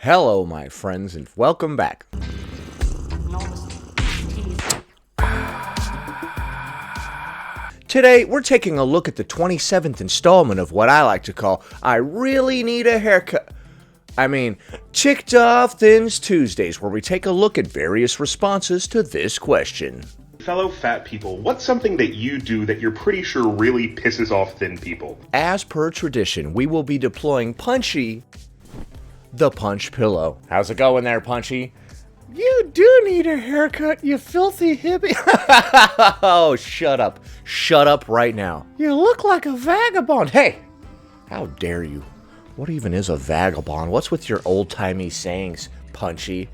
Hello, my friends, and welcome back. Today, we're taking a look at the 27th installment of what I like to call I Really Need a Haircut. Ticked Off Thins Tuesdays, where we take a look at various responses to this question. Fellow fat people, what's something that you do that you're pretty sure really pisses off thin people? As per tradition, we will be deploying Punchy, the Punch Pillow. How's it going there, Punchy? You do need a haircut, you filthy hippie. Oh, shut up. Shut up right now. You look like a vagabond. Hey, how dare you? What even is a vagabond? What's with your old-timey sayings, Punchy?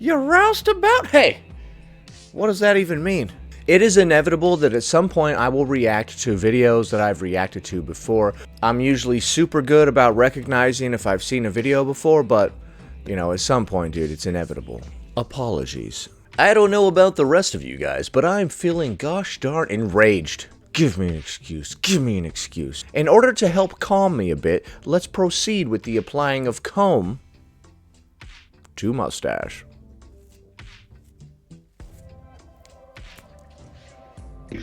You roustabout? Hey, what does that even mean? It is inevitable that at some point I will react to videos that I've reacted to before. I'm usually super good about recognizing if I've seen a video before, but, at some point, dude, it's inevitable. Apologies. I don't know about the rest of you guys, but I'm feeling gosh darn enraged. Give me an excuse. Give me an excuse. In order to help calm me a bit, let's proceed with the applying of comb to mustache.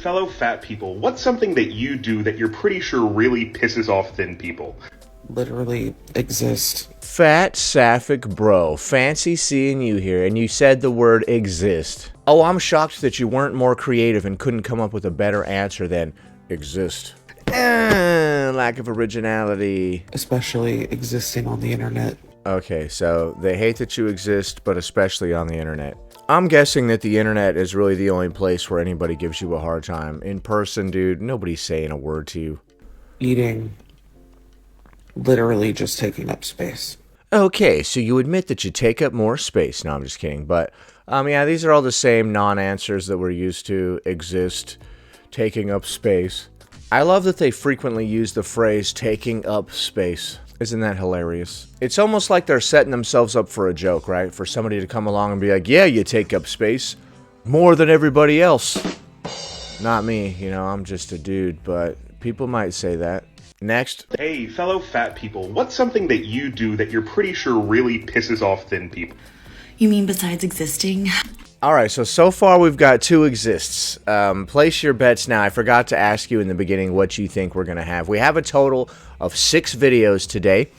Fellow fat people, what's something that you do that you're pretty sure really pisses off thin people? Literally exist. Fat sapphic bro, fancy seeing you here, and you said the word exist. Oh, I'm shocked that you weren't more creative and couldn't come up with a better answer than exist. Lack of originality. Especially existing on the internet. Okay, so they hate that you exist, but especially on the internet. I'm guessing that the internet is really the only place where anybody gives you a hard time. In person, dude, nobody's saying a word to you. Eating. Literally just taking up space. Okay, so you admit that you take up more space. No, I'm just kidding. But, yeah, these are all the same non-answers that we're used to. Exist, taking up space. I love that they frequently use the phrase, taking up space. Isn't that hilarious? It's almost like they're setting themselves up for a joke, right? For somebody to come along and be like, yeah, you take up space. More than everybody else. Not me, I'm just a dude, but people might say that. Next. Hey, fellow fat people, what's something that you do that you're pretty sure really pisses off thin people? You mean besides existing? Alright, so far we've got two exists. Place your bets now. I forgot to ask you in the beginning what you think we're going to have. We have a total of 6 videos today.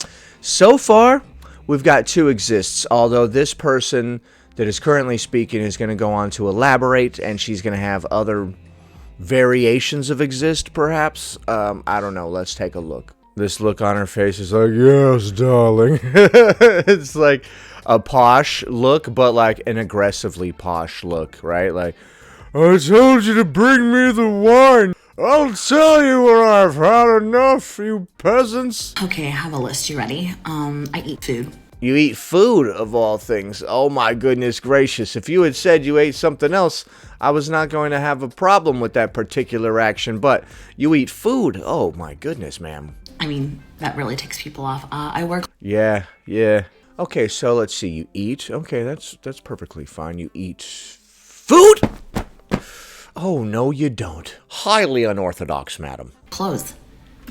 So far, we've got 2 exists, although this person that is currently speaking is going to go on to elaborate, and she's going to have other variations of exist, perhaps. I don't know. Let's take a look. This look on her face is like, yes, darling. It's like a posh look, but like an aggressively posh look, right? Like, I told you to bring me the wine. I'll tell you when I've had enough, you peasants. Okay, I have a list. You ready? I eat food. You eat food, of all things. Oh my goodness gracious. If you had said you ate something else, I was not going to have a problem with that particular action, but you eat food. Oh my goodness, ma'am. That really takes people off. I work. Yeah. Okay, so let's see. You eat. Okay, that's perfectly fine. You eat food? Oh, no, you don't. Highly unorthodox, madam. Clothes.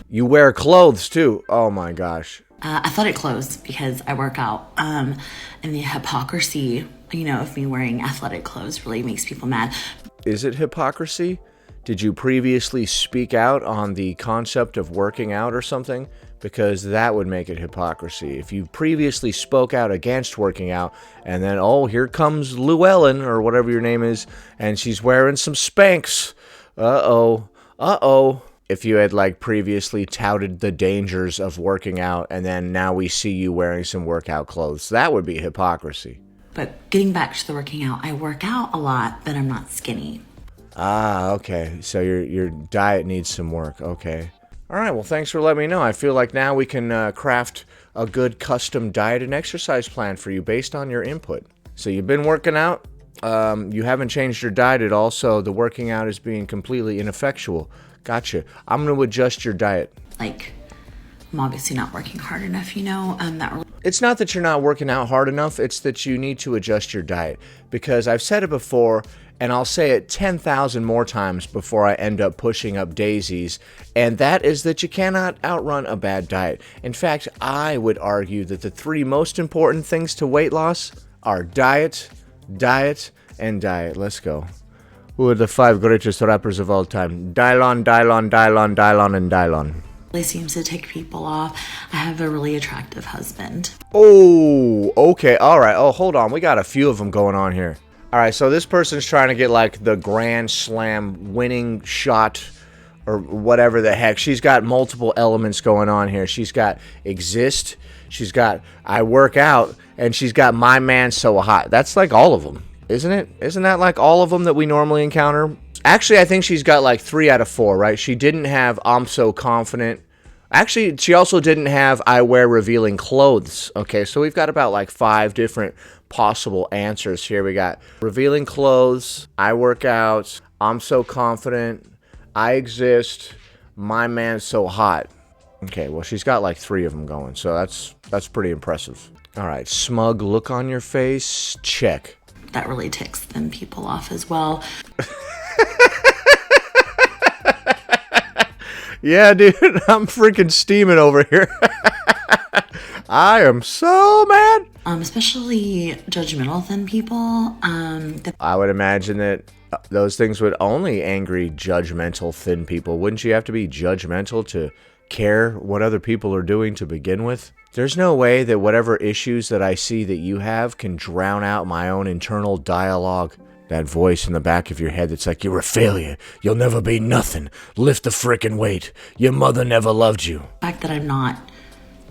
You wear clothes, too. Oh, my gosh. Athletic clothes because I work out. And the hypocrisy, of me wearing athletic clothes really makes people mad. Is it hypocrisy? Did you previously speak out on the concept of working out or something? Because that would make it hypocrisy. If you previously spoke out against working out, and then, oh, here comes Llewellyn, or whatever your name is, and she's wearing some Spanx. Uh-oh. If you had, previously touted the dangers of working out, and then now we see you wearing some workout clothes, that would be hypocrisy. But getting back to the working out, I work out a lot, but I'm not skinny. Ah, okay. So your diet needs some work. Okay. All right. Well, thanks for letting me know. I feel like now we can craft a good custom diet and exercise plan for you based on your input. So you've been working out. You haven't changed your diet at all, so the working out is being completely ineffectual. Gotcha. I'm going to adjust your diet. Like I'm obviously not working hard enough, you know, It's not that you're not working out hard enough, it's that you need to adjust your diet. Because I've said it before, and I'll say it 10,000 more times before I end up pushing up daisies, and that is that you cannot outrun a bad diet. In fact, I would argue that the 3 most important things to weight loss are diet, diet, and diet. Let's go. Who are the 5 greatest rappers of all time? Dylon, Dylon, Dylon, Dylon, and Dylon. really seems to tick people off. I have a really attractive husband. Oh, okay. All right. Oh, hold on. We got a few of them going on here. All right. So this person's trying to get like the Grand Slam winning shot or whatever the heck. She's got multiple elements going on here. She's got exist. She's got I work out. And she's got my man so hot. That's like all of them, isn't it? Isn't that like all of them that we normally encounter? Actually, I think she's got like 3 out of 4, right? She didn't have I'm so confident. Actually, she also didn't have I wear revealing clothes. Okay, so we've got about like 5 different possible answers here. We got revealing clothes, I work out, I'm so confident, I exist, my man's so hot. Okay, well, she's got like 3 of them going, so that's pretty impressive. All right, smug look on your face, check. That really ticks them people off as well. Yeah, dude, I'm freaking steaming over here. I am so mad. Especially judgmental thin people. I would imagine that those things would only angry judgmental thin people. Wouldn't you have to be judgmental to care what other people are doing to begin with? There's no way that whatever issues that I see that you have can drown out my own internal dialogue. That voice in the back of your head that's like, you're a failure. You'll never be nothing. Lift the frickin' weight. Your mother never loved you. The fact that I'm not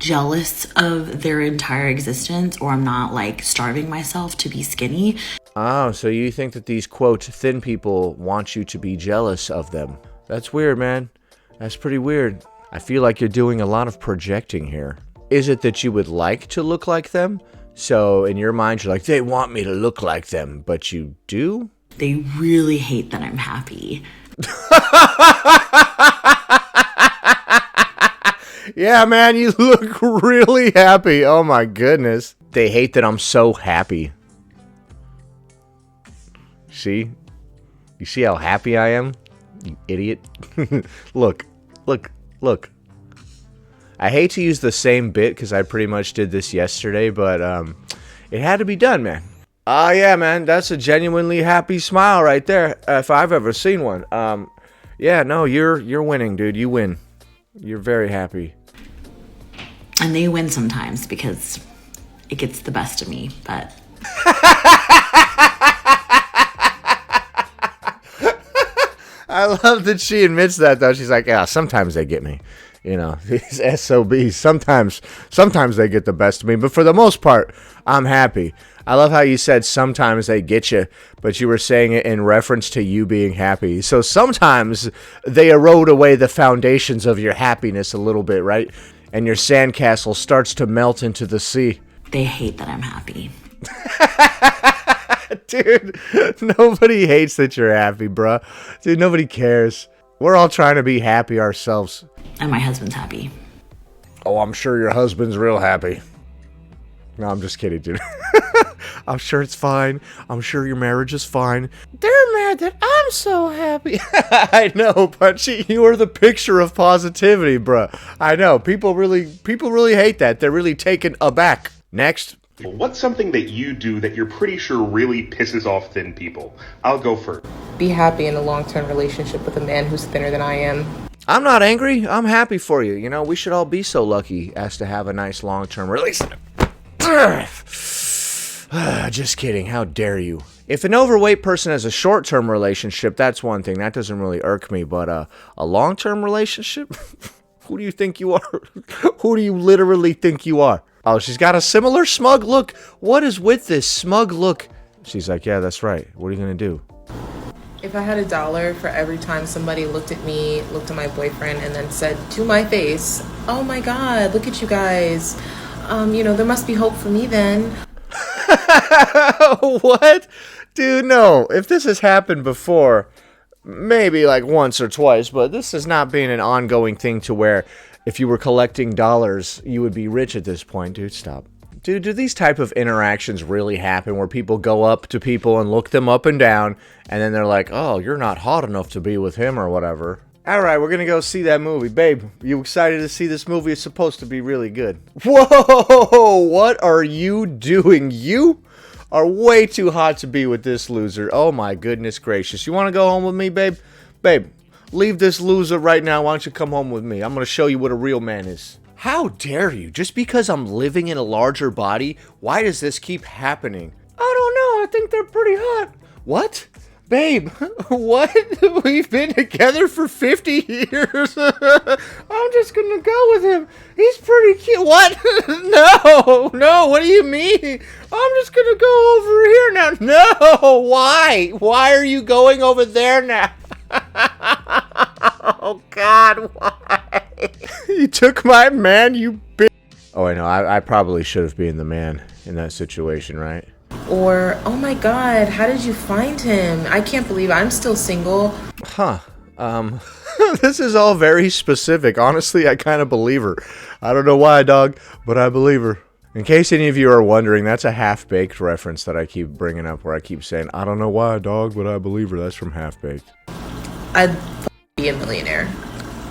jealous of their entire existence, or I'm not like starving myself to be skinny. Oh, so you think that these, quote, thin people want you to be jealous of them. That's weird, man. That's pretty weird. I feel like you're doing a lot of projecting here. Is it that you would like to look like them? So in your mind, you're like, they want me to look like them, but you do? They really hate that I'm happy. Yeah, man, you look really happy. Oh my goodness. They hate that I'm so happy. See? You see how happy I am? You idiot. Look. I hate to use the same bit because I pretty much did this yesterday, but it had to be done, man. Oh, yeah, man, that's a genuinely happy smile right there, if I've ever seen one. Yeah, no, you're winning, dude. You win. You're very happy. And they win sometimes because it gets the best of me, but... I love that she admits that, though. She's like, yeah, sometimes they get me. You know, these SOBs, sometimes they get the best of me, but for the most part, I'm happy. I love how you said sometimes they get you, but you were saying it in reference to you being happy. So sometimes they erode away the foundations of your happiness a little bit, right? And your sandcastle starts to melt into the sea. They hate that I'm happy. Dude, nobody hates that you're happy, bruh. Dude, nobody cares. We're all trying to be happy ourselves. And my husband's happy. Oh, I'm sure your husband's real happy. No, I'm just kidding, dude. I'm sure it's fine. I'm sure your marriage is fine. They're mad that I'm so happy. I know, Punchy. You are the picture of positivity, bruh. I know. People really hate that. They're really taken aback. Next. What's something that you do that you're pretty sure really pisses off thin people? I'll go first. Be happy in a long-term relationship with a man who's thinner than I am. I'm not angry. I'm happy for you. You know, we should all be so lucky as to have a nice long-term relationship. Just kidding. How dare you? If an overweight person has a short-term relationship, that's one thing. That doesn't really irk me. But a long-term relationship? Who do you think you are? Who do you literally think you are? Oh, she's got a similar smug look. What is with this smug look? She's like, yeah, that's right. What are you going to do? If I had $1 for every time somebody looked at me, looked at my boyfriend, and then said to my face, oh my God, look at you guys. There must be hope for me then. What? Dude, no. If this has happened before, maybe like once or twice, but this has not been an ongoing thing to where If you were collecting dollars, you would be rich at this point. Dude, stop. Dude, do these type of interactions really happen where people go up to people and look them up and down, and then they're like, oh, you're not hot enough to be with him or whatever? Alright, we're gonna go see that movie. Babe, you excited to see this movie? It's supposed to be really good. Whoa! What are you doing? You are way too hot to be with this loser. Oh my goodness gracious. You want to go home with me, babe? Babe, leave this loser right now. Why don't you come home with me? I'm going to show you what a real man is. How dare you? Just because I'm living in a larger body, why does this keep happening? I don't know. I think they're pretty hot. What? Babe, what? We've been together for 50 years. I'm just going to go with him. He's pretty cute. What? No, what do you mean? I'm just going to go over here now. No, why? Why are you going over there now? Oh, God, why? You took my man, you bitch. Oh, I know. I probably should have been the man in that situation, right? Or, oh my God, how did you find him? I can't believe I'm still single. Huh. This is all very specific. Honestly, I kind of believe her. I don't know why, dog, but I believe her. In case any of you are wondering, that's a Half-Baked reference that I keep bringing up where I keep saying, I don't know why, dog, but I believe her. That's from Half-Baked. I'd be a millionaire.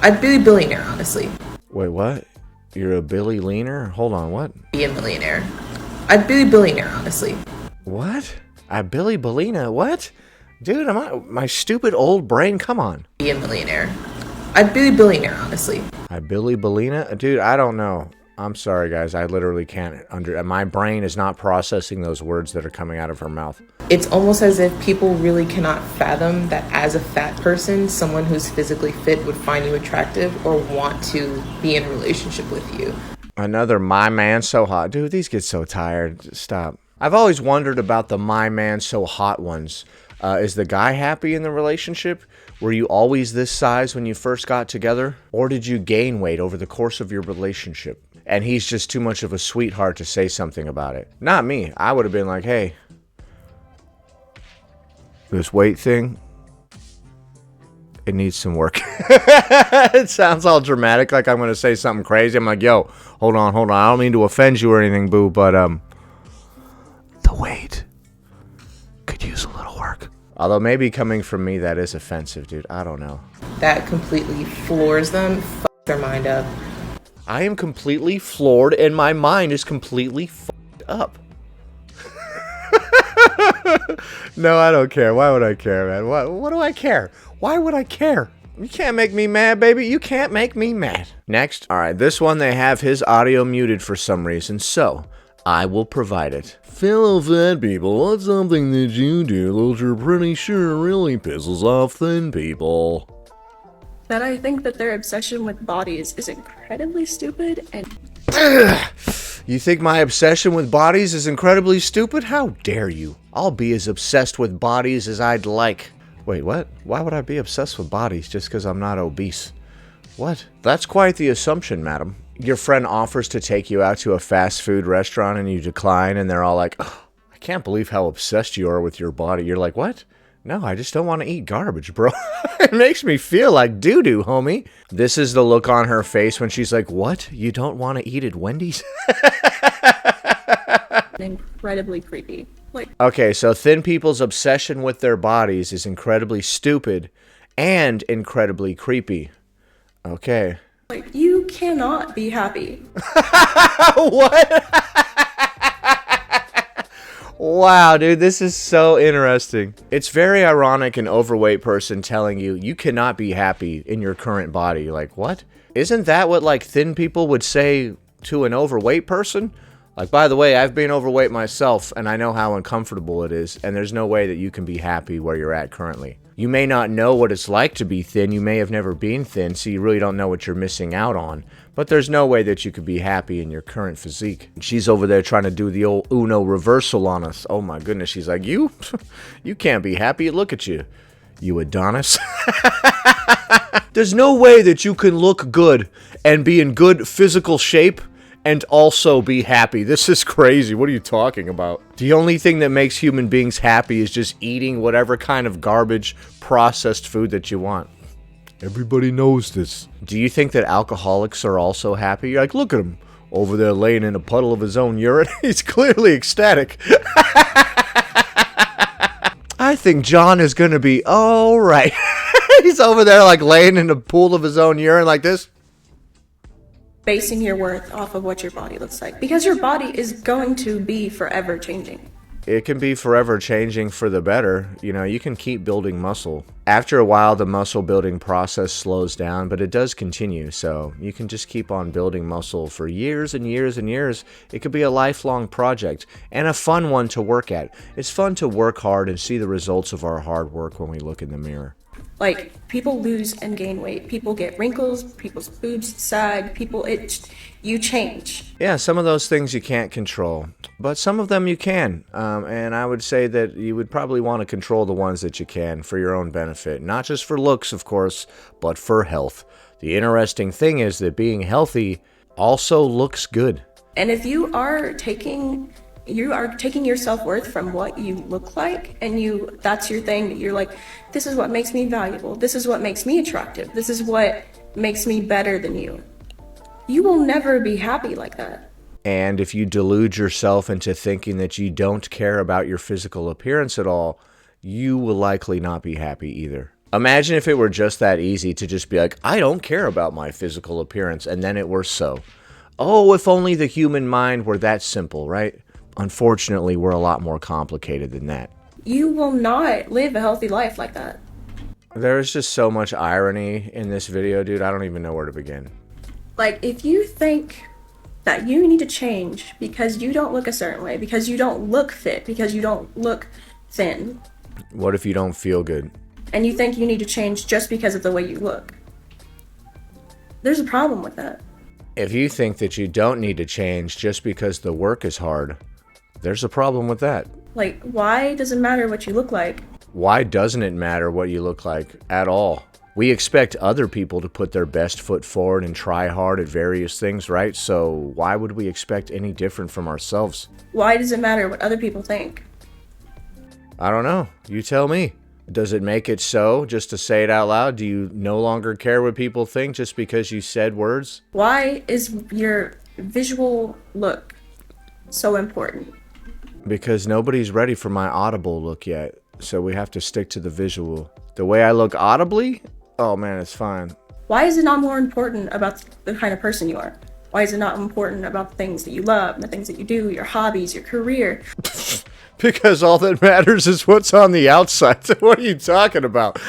I'd be a billionaire, honestly. Wait, what? You're a Billy Leaner? Hold on, what? Be a millionaire. I'd be a billionaire, honestly. What? I Billy Bellina? What? Dude, my stupid old brain, come on. Be a millionaire. I'd be a billionaire, honestly. I Billy Bellina? Dude, I don't know. I'm sorry, guys. I literally can't my brain is not processing those words that are coming out of her mouth. It's almost as if people really cannot fathom that as a fat person, someone who's physically fit would find you attractive or want to be in a relationship with you. Another my man so hot. Dude, these get so tired. Stop. I've always wondered about the my man so hot ones. Is the guy happy in the relationship? Were you always this size when you first got together? Or did you gain weight over the course of your relationship? And he's just too much of a sweetheart to say something about it. Not me. I would have been like, hey, this weight thing, it needs some work. It sounds all dramatic, like I'm going to say something crazy. I'm like, yo, hold on. I don't mean to offend you or anything, boo, but the weight could use a little work. Although maybe coming from me, that is offensive, dude. I don't know. That completely floors them, fuck their mind up. I am completely floored and my mind is completely fucked up. No, I don't care. Why would I care, man? What do I care? Why would I care? You can't make me mad, baby. You can't make me mad. Next. All right, this one, they have his audio muted for some reason, so I will provide it. Fellow fat people, what's something that you do that you're pretty sure really pisses off thin people? That I think that their obsession with bodies is incredibly stupid and... You think my obsession with bodies is incredibly stupid? How dare you? I'll be as obsessed with bodies as I'd like. Wait, what? Why would I be obsessed with bodies just because I'm not obese? What? That's quite the assumption, madam. Your friend offers to take you out to a fast food restaurant and you decline and they're all like, oh, I can't believe how obsessed you are with your body. You're like, what? No, I just don't want to eat garbage, bro. It makes me feel like doo-doo, homie. This is the look on her face when she's like, what? You don't want to eat at Wendy's? incredibly creepy. Like, okay, so thin people's obsession with their bodies is incredibly stupid and incredibly creepy. Okay. like you cannot be happy. What? Wow, dude, this is so interesting. It's very ironic an overweight person telling you you cannot be happy in your current body. Like, what? Isn't that what, like, thin people would say to an overweight person? Like, by the way, I've been overweight myself, and I know how uncomfortable it is, and there's no way that you can be happy where you're at currently. You may not know what it's like to be thin, you may have never been thin, so you really don't know what you're missing out on. But there's no way that you could be happy in your current physique. She's over there trying to do the old Uno reversal on us. Oh my goodness, she's like, you can't be happy, look at you, you Adonis. There's no way that you can look good and be in good physical shape and also be happy. This is crazy. What are you talking about? The only thing that makes human beings happy is just eating whatever kind of garbage processed food that you want. Everybody knows this. Do you think that alcoholics are also happy? You're like, look at him over there laying in a puddle of his own urine. He's clearly ecstatic. I think John is going to be all right. He's over there like laying in a pool of his own urine like this. Basing your worth off of what your body looks like, because your body is going to be forever changing. It can be forever changing for the better. You know, you can keep building muscle. After a while, the muscle building process slows down, but it does continue. So you can just keep on building muscle for years and years and years. It could be a lifelong project and a fun one to work at. It's fun to work hard and see the results of our hard work when we look in the mirror. Like, people lose and gain weight. People get wrinkles, people's boobs sag, you change. Yeah, some of those things you can't control, but some of them you can. And I would say that you would probably want to control the ones that you can for your own benefit. Not just for looks, of course, but for health. The interesting thing is that being healthy also looks good. And if you are taking your self-worth from what you look like, and that's your thing, that you're like, this is what makes me valuable, this is what makes me attractive, this is what makes me better than you, you will never be happy like that. And if you delude yourself into thinking that you don't care about your physical appearance at all, you will likely not be happy either. Imagine if it were just that easy to just be like, I don't care about my physical appearance, and then it were so. Oh, if only the human mind were that simple, right? Unfortunately, we're a lot more complicated than that. You will not live a healthy life like that. There's just so much irony in this video, dude. I don't even know where to begin. Like, if you think that you need to change because you don't look a certain way, because you don't look fit, because you don't look thin. What if you don't feel good? And you think you need to change just because of the way you look. There's a problem with that. If you think that you don't need to change just because the work is hard, there's a problem with that. Like, why does it matter what you look like? Why doesn't it matter what you look like at all? We expect other people to put their best foot forward and try hard at various things, right? So why would we expect any different from ourselves? Why does it matter what other people think? I don't know. You tell me. Does it make it so just to say it out loud? Do you no longer care what people think just because you said words? Why is your visual look so important? Because nobody's ready for my audible look yet. So we have to stick to the visual. The way I look audibly? Oh man, it's fine. Why is it not more important about the kind of person you are? Why is it not important about the things that you love, and the things that you do, your hobbies, your career? Because all that matters is what's on the outside. What are you talking about?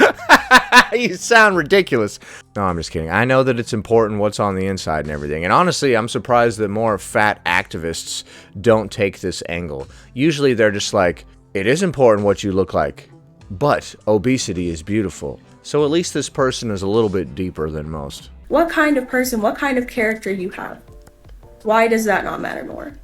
You sound ridiculous. No, I'm just kidding. I know that it's important what's on the inside and everything. And honestly, I'm surprised that more fat activists don't take this angle. Usually they're just like, it is important what you look like, but obesity is beautiful. So at least this person is a little bit deeper than most. What kind of person, what kind of character you have? Why does that not matter more?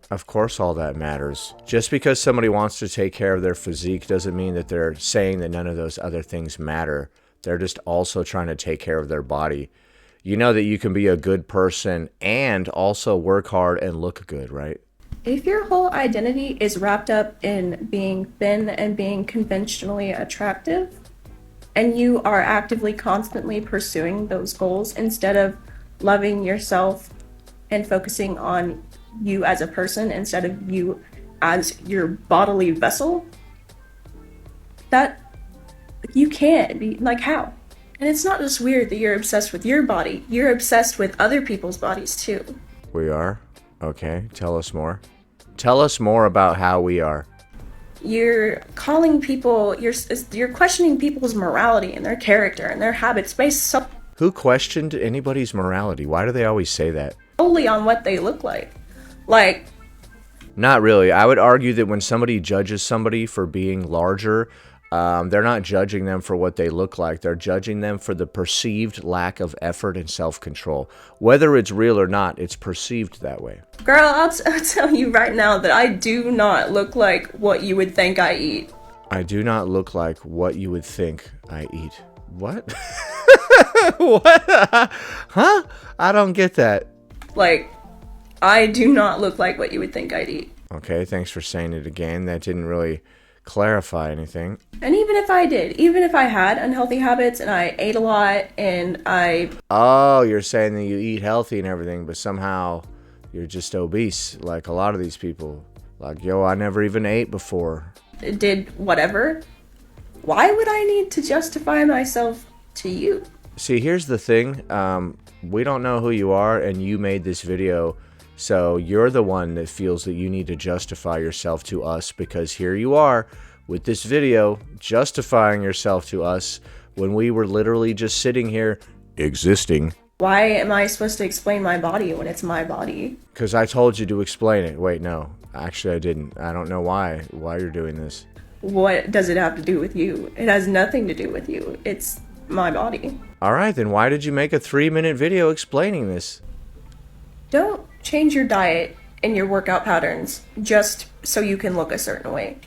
Of course all that matters. Just because somebody wants to take care of their physique doesn't mean that they're saying that none of those other things matter. They're just also trying to take care of their body. You know that you can be a good person and also work hard and look good, right? If your whole identity is wrapped up in being thin and being conventionally attractive, and you are actively, constantly pursuing those goals instead of loving yourself and focusing on you as a person instead of you as your bodily vessel, that you can't be like, how? And it's not just weird that you're obsessed with your body, you're obsessed with other people's bodies too. We are? Okay, tell us more. Tell us more about how we are. You're calling people, you're questioning people's morality and their character and their habits based Who questioned anybody's morality? Why do they always say that? solely on what they look like. Like, not really. I would argue that when somebody judges somebody for being larger, they're not judging them for what they look like. They're judging them for the perceived lack of effort and self-control. Whether it's real or not, it's perceived that way. girl, I'll tell you right now that I do not look like what you would think I eat. I do not look like what you would think I eat. What? What? Huh? I don't get that. Like, I do not look like what you would think I'd eat. Okay, thanks for saying it again. That didn't really clarify anything. And even if I did, even if I had unhealthy habits and I ate a lot and I Oh, you're saying that you eat healthy and everything, but somehow you're just obese, like a lot of these people. Like, yo, I never even ate before. did whatever, why would I need to justify myself to you? See, here's the thing. We don't know who you are, and you made this video, so you're the one that feels that you need to justify yourself to us, because here you are with this video justifying yourself to us when we were literally just sitting here existing. Why am I supposed to explain my body when it's my body? Because I told you to explain it. Wait, no. Actually, I didn't. I don't know why you're doing this. What does it have to do with you? It has nothing to do with you. It's my body. All right, then why did you make a 3-minute video explaining this? Don't change your diet and your workout patterns just so you can look a certain way.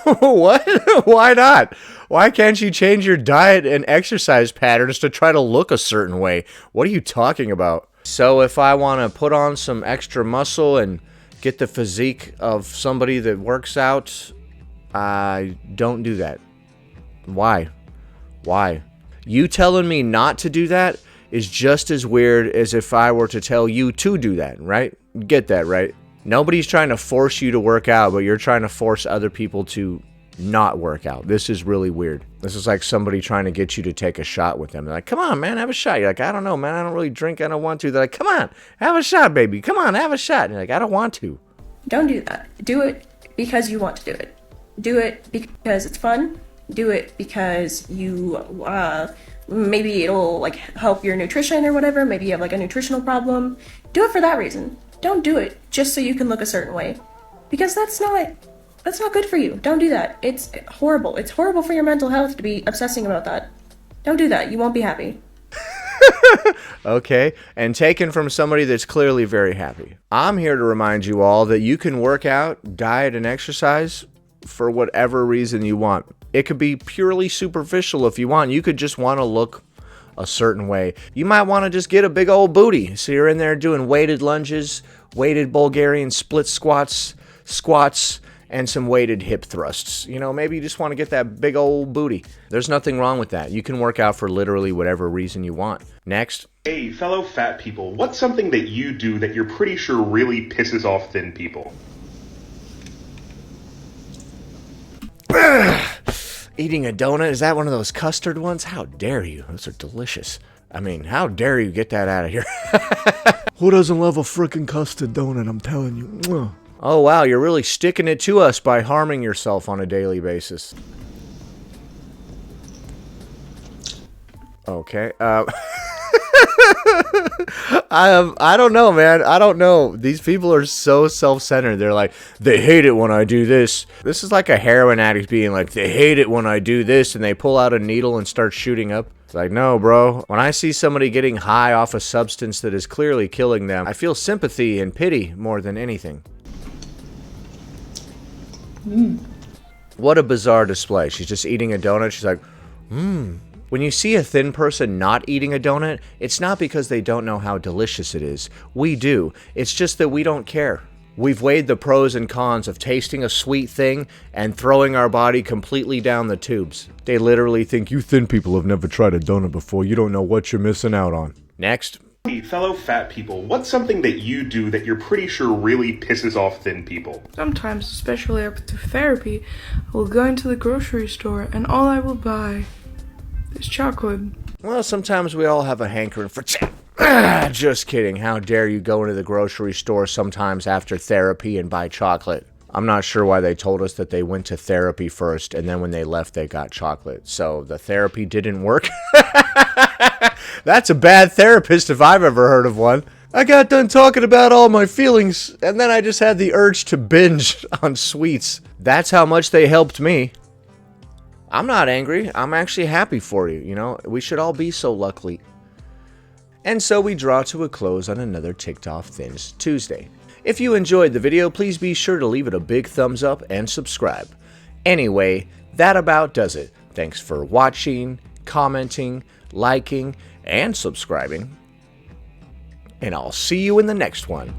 What? Why not? Why can't you change your diet and exercise patterns to try to look a certain way? What are you talking about? So if I want to put on some extra muscle and get the physique of somebody that works out, I don't do that. Why? Why? You telling me not to do that is just as weird as if I were to tell you to do that, right? Get that, right? Nobody's trying to force you to work out, but you're trying to force other people to not work out. This is really weird. This is like somebody trying to get you to take a shot with them. They're like, come on, man, have a shot. You're like, I don't know, man, I don't really drink. I don't want to. They're like, come on, have a shot, baby. Come on, have a shot. And you're like, I don't want to. Don't do that. Do it because you want to do it. Do it because it's fun. Do it because you, maybe it'll like help your nutrition or whatever. Maybe you have like a nutritional problem. Do it for that reason. Don't do it just so you can look a certain way, because that's not good for you. Don't do that. It's horrible. It's horrible for your mental health to be obsessing about that. Don't do that. You won't be happy. Okay, and taken from somebody that's clearly very happy. I'm here to remind you all that you can work out, diet, and exercise for whatever reason you want. It could be purely superficial if you want. You could just want to look a certain way. You might want to just get a big old booty. So you're in there doing weighted lunges, weighted Bulgarian split squats, and some weighted hip thrusts. You know, maybe you just want to get that big old booty. There's nothing wrong with that. You can work out for literally whatever reason you want. Next. Hey, fellow fat people, what's something that you do that you're pretty sure really pisses off thin people? Eating a donut? Is that one of those custard ones? How dare you? Those are delicious. I mean, how dare you get that out of here? Who doesn't love a freaking custard donut? I'm telling you. Mwah. Oh, wow, you're really sticking it to us by harming yourself on a daily basis. Okay. I don't know, man. I don't know. These people are so self-centered. They're like, they hate it when I do this. This is like a heroin addict being like, they hate it when I do this, and they pull out a needle and start shooting up. It's like, no, bro. When I see somebody getting high off a substance that is clearly killing them, I feel sympathy and pity more than anything. What a bizarre display. She's just eating a donut. She's like, When you see a thin person not eating a donut, it's not because they don't know how delicious it is. We do. It's just that we don't care. We've weighed the pros and cons of tasting a sweet thing and throwing our body completely down the tubes. They literally think, you thin people have never tried a donut before. You don't know what you're missing out on. Next. Hey, fellow fat people, what's something that you do that you're pretty sure really pisses off thin people? Sometimes, especially after therapy, I will go into the grocery store and all I will buy is chocolate. Well, sometimes we all have a hankering for just kidding. How dare you go into the grocery store sometimes after therapy and buy chocolate? I'm not sure why they told us that they went to therapy first and then when they left they got chocolate. So the therapy didn't work? That's a bad therapist if I've ever heard of one. I got done talking about all my feelings and then I just had the urge to binge on sweets. That's how much they helped me. I'm not angry. I'm actually happy for you. You know, we should all be so lucky. And so we draw to a close on another Ticked Off Thins Tuesday. If you enjoyed the video, please be sure to leave it a big thumbs up and subscribe. Anyway, that about does it. Thanks for watching, commenting, liking, and subscribing. And I'll see you in the next one.